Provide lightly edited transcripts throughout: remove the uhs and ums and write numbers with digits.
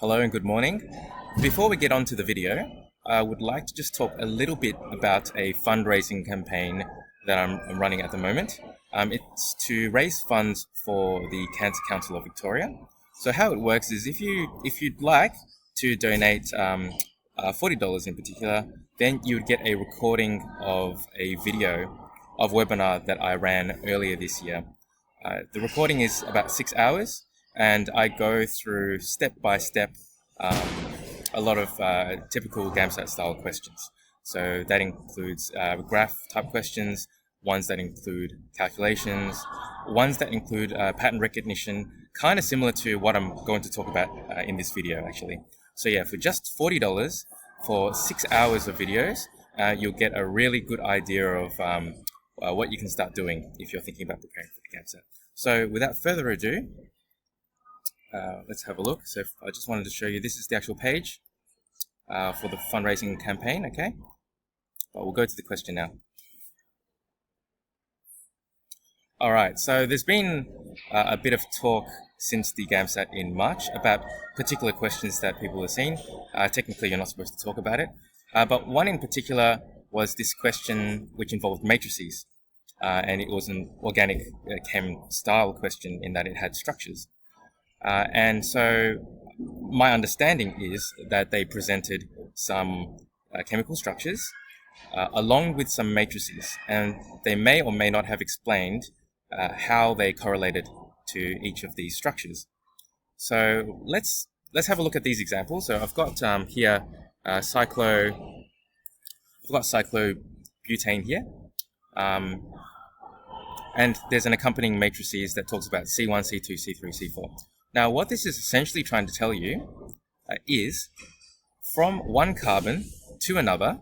Hello and good morning. Before we get on to the video, I would like to just talk a little bit about a fundraising campaign that I'm running at the moment. It's to raise funds for the Cancer Council of Victoria. So how it works is if you'd like to donate $40 in particular, then you would get a recording of a video of a webinar that I ran earlier this year. The recording is about 6 hours, and I go through step by step a lot of typical GAMSAT style questions. So that includes graph type questions, ones that include calculations, ones that include pattern recognition, kind of similar to what I'm going to talk about in this video actually. So yeah, for just $40 for 6 hours of videos, you'll get a really good idea of what you can start doing if you're thinking about preparing for the GAMSAT. So without further ado, let's have a look. So I just wanted to show you, this is the actual page for the fundraising campaign, okay? But we'll go to the question now. All right, so there's been a bit of talk since the GAMSAT in March about particular questions that people have seen. Technically, you're not supposed to talk about it, but one in particular was this question which involved matrices, and it was an organic chem style question in that it had structures. And so my understanding is that they presented some chemical structures along with some matrices, and they may or may not have explained how they correlated to each of these structures. So let's have a look at these examples. So I've got here cyclobutane here, and there's an accompanying matrices that talks about C1, C2, C3, C4. Now, what this is essentially trying to tell you is from one carbon to another,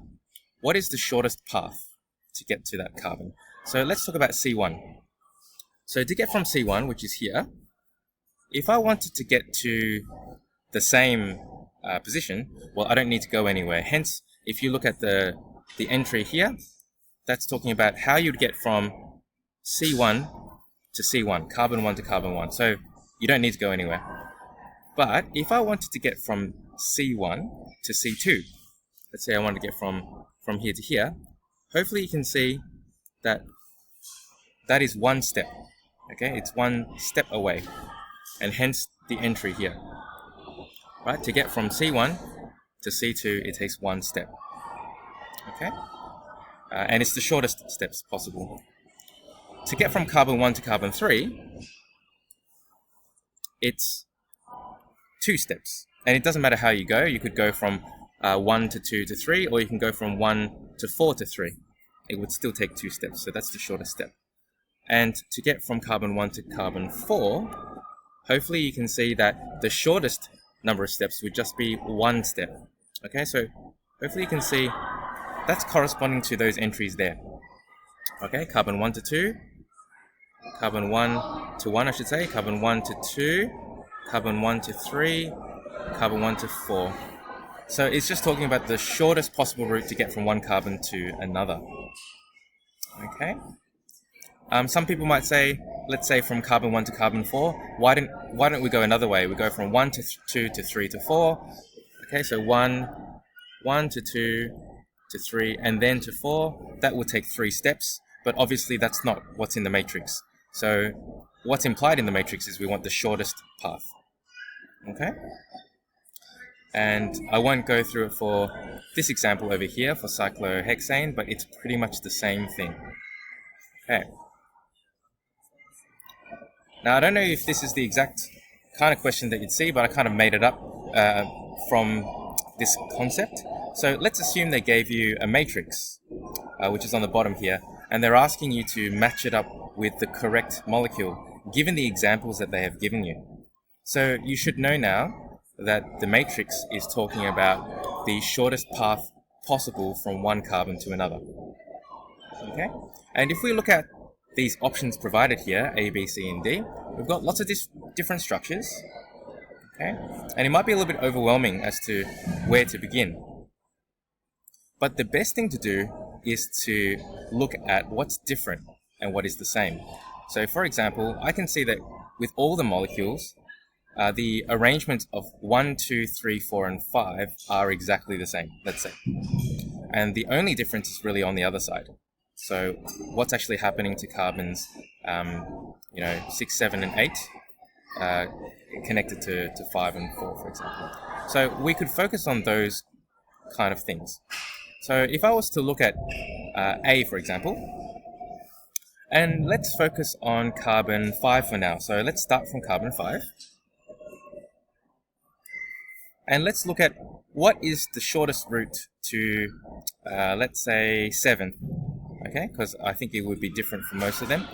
what is the shortest path to get to that carbon? So let's talk about C1. So to get from C1, which is here, if I wanted to get to the same position, well, I don't need to go anywhere. Hence, if you look at the entry here, that's talking about how you'd get from C1 to C1, carbon 1 to carbon 1. So you don't need to go anywhere. But if I wanted to get from C1 to C2, let's say I want to get from here to here, hopefully you can see that that is one step. Okay, it's one step away, and hence the entry here. Right, to get from C1 to C2, it takes one step. Okay, and it's the shortest steps possible. To get from carbon 1 to carbon 3, it's 2 steps, and it doesn't matter how you go. You could go from 1 to 2 to 3, or you can go from 1 to 4 to 3. It would still take 2 steps, so that's the shortest step. And to get from carbon 1 to carbon 4, hopefully you can see that the shortest number of steps would just be 1 step. Okay, so hopefully you can see that's corresponding to those entries there. Okay, carbon 1 to 2, carbon 1 to 1, I should say, carbon 1 to 2, carbon 1 to 3, carbon 1 to 4. So it's just talking about the shortest possible route to get from one carbon to another. Okay. Some people might say, let's say from carbon 1 to carbon 4, why don't we go another way? We go from 1 to 2 to 3 to 4. Okay, so 1 to 2 to 3, and then to 4. That will take 3 steps, but obviously that's not what's in the matrix. So what's implied in the matrix is we want the shortest path. Okay? And I won't go through it for this example over here for cyclohexane, but it's pretty much the same thing. Okay. Now, I don't know if this is the exact kind of question that you'd see, but I kind of made it up from this concept. So let's assume they gave you a matrix, which is on the bottom here, and they're asking you to match it up with the correct molecule, given the examples that they have given you. So you should know now that the matrix is talking about the shortest path possible from one carbon to another. Okay? And if we look at these options provided here, A, B, C, and D, we've got lots of different structures. Okay? And it might be a little bit overwhelming as to where to begin. But the best thing to do is to look at what's different and what is the same. So for example, I can see that with all the molecules, the arrangement of 1, 2, 3, 4, and 5 are exactly the same, let's say. And the only difference is really on the other side. So what's actually happening to carbons, 6, 7, and 8, connected to 5 and 4, for example. So we could focus on those kind of things. So if I was to look at A, for example, and let's focus on carbon 5 for now. So let's start from carbon 5. And let's look at what is the shortest route to, let's say, 7. Okay, because I think it would be different for most of them.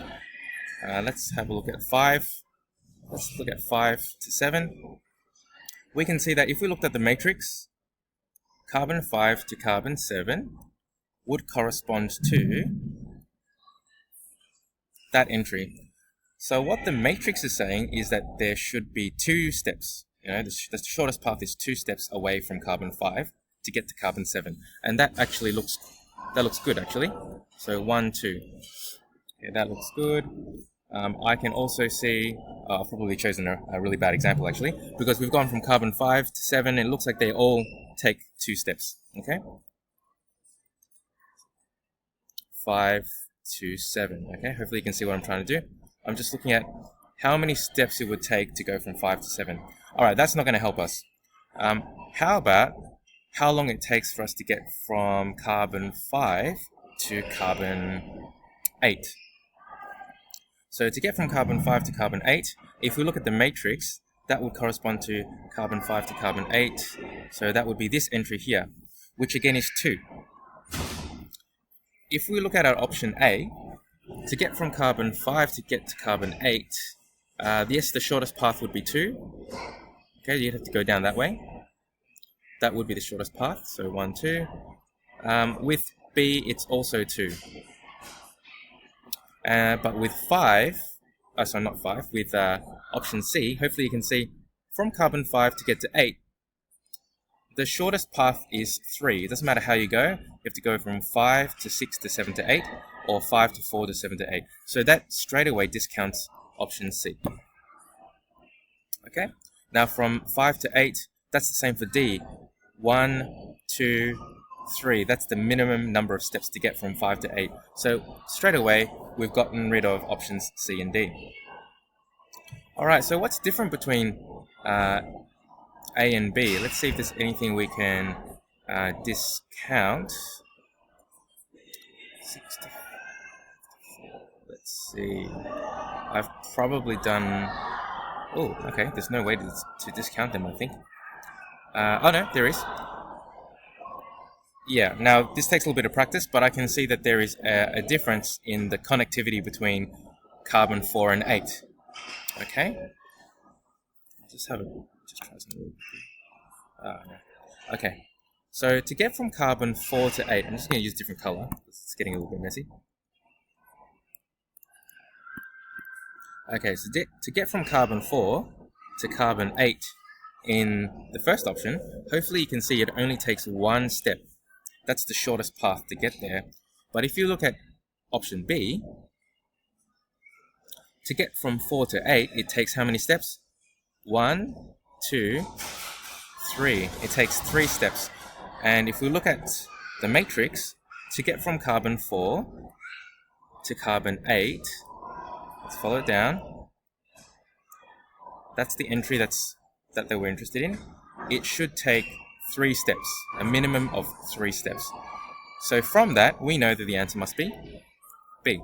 Let's have a look at 5. Let's look at 5 to 7. We can see that if we looked at the matrix, carbon 5 to carbon 7 would correspond to that entry. So what the matrix is saying is that there should be 2 steps. The shortest path is 2 steps away from carbon 5 to get to carbon 7. And that actually looks good, actually. So 1, 2. Okay, that looks good. I can also see, I've probably chosen a really bad example, actually, because we've gone from carbon 5 to 7. It looks like they all take 2 steps. Okay? 5 to 7. Okay, hopefully you can see what I'm trying to do. I'm just looking at how many steps it would take to go from 5 to 7. Alright, that's not going to help us. How about how long it takes for us to get from carbon 5 to carbon 8? So to get from carbon 5 to carbon 8, if we look at the matrix, that would correspond to carbon 5 to carbon 8. So that would be this entry here, which again is 2. If we look at our option A, to get from carbon 5 to get to carbon 8, yes, the shortest path would be 2. Okay, you'd have to go down that way. That would be the shortest path, so 1, 2. With B, it's also 2. But with 5, not 5, with option C, hopefully you can see from carbon 5 to get to 8, the shortest path is 3. It doesn't matter how you go. You have to go from 5 to 6 to 7 to 8, or 5 to 4 to 7 to 8. So that straight away discounts option C. Okay? Now from 5 to 8, that's the same for D. 1, 2, 3. That's the minimum number of steps to get from 5 to 8. So straight away, we've gotten rid of options C and D. Alright, so what's different between A and B? Let's see if there's anything we can discount. 64. Let's see. I've probably done... Oh, okay. There's no way to discount them, I think. Oh no, there is. Yeah, now this takes a little bit of practice, but I can see that there is a difference in the connectivity between carbon 4 and 8. Okay? Just try something. No. Okay. So to get from carbon 4 to 8, I'm just going to use a different color. It's getting a little bit messy. Okay, so to get from carbon 4 to carbon 8 in the first option, hopefully you can see it only takes 1 step. That's the shortest path to get there. But if you look at option B, to get from 4 to 8, it takes how many steps? 1, 2, 3. It takes 3 steps. And if we look at the matrix, to get from carbon 4 to carbon 8, let's follow it down. That's the entry that we're interested in. It should take 3 steps, a minimum of 3 steps. So from that, we know that the answer must be B.